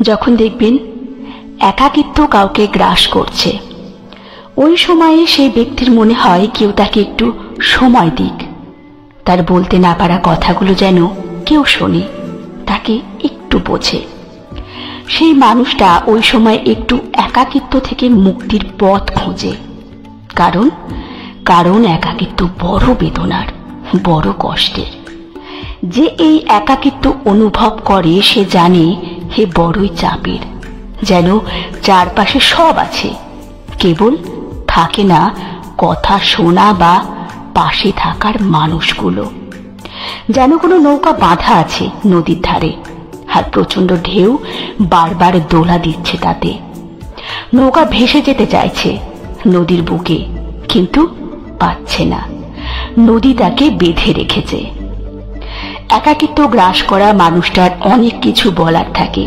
যখন দেখবেন একাকিত্ব কাউকে গ্রাস করছে, ওই সময়ে সেই ব্যক্তির মনে হয় কেউ তাকে একটু সময় দিক, তার বলতে না পারা কথাগুলো যেন কেউ শোনে, তাকে একটু বোঝে। সেই মানুষটা ওই সময় একটু একাকিত্ব থেকে মুক্তির পথ খোঁজে। কারণ একাকিত্ব বড় বেদনার, বড় কষ্টের। যে এই একাকিত্ব অনুভব করে সে জানে হে বড়ই চাপের, যেন চারপাশে সব আছে, কেবল থাকে না কথা শোনা বা পাশে থাকার মানুষগুলো। যেন কোনো নৌকা বাঁধা আছে নদীর ধারে, আর প্রচন্ড ঢেউ বারবার দোলা দিচ্ছে তাতে। নৌকা ভেসে যেতে চাইছে নদীর বুকে, কিন্তু পাচ্ছে না, নদী তাকে বেঁধে রেখেছে। একাকিত্ব গ্রাস করা মানুষটার অনেক কিছু বলার থাকে।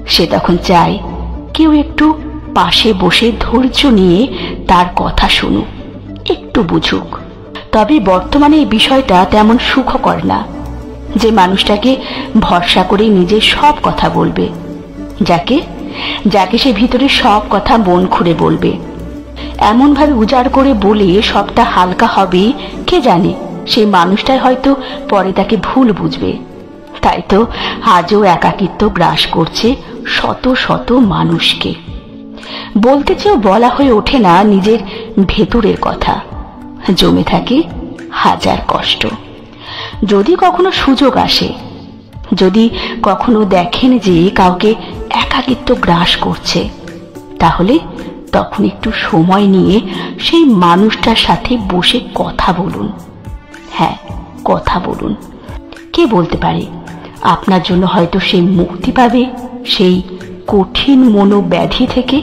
সে তখন চায় কেউ একটু পাশে বসে ধৈর্য নিয়ে তার কথা শুনুক, একটু বুঝুক। তবে বর্তমানে এই বিষয়টা তেমন সুখকর না, যে মানুষটাকে ভরসা করে নিজের সব কথা বলবে, যাকে সে ভিতরে সব কথা মন খুলে বলবে। এমন ভাবে উজাড় করে বলে সবটা হালকা হবে, কে জানে সেই মানুষটাই হয়তো পরে তাকে ভুল বুঝবে। তাই তো আজও একাকিত্ব গ্রাস করছে শত শত মানুষকে। বলতে চেয়েও বলা হয়ে ওঠে না নিজের ভেতরের কথা, জমে থাকে হাজার কষ্ট। যদি কখনো সুযোগ আসে, যদি কখনো দেখেন যে কাউকে একাকিত্ব গ্রাস করছে, তাহলে তখন একটু সময় নিয়ে সেই মানুষটার সাথে বসে কথা বলুন। হ্যাঁ, কথা বলুন। কে বলতে পারে আপনার জন্য হয়তো সে মুক্তি পাবে সেই কঠিন মনোব্যাধি থেকে।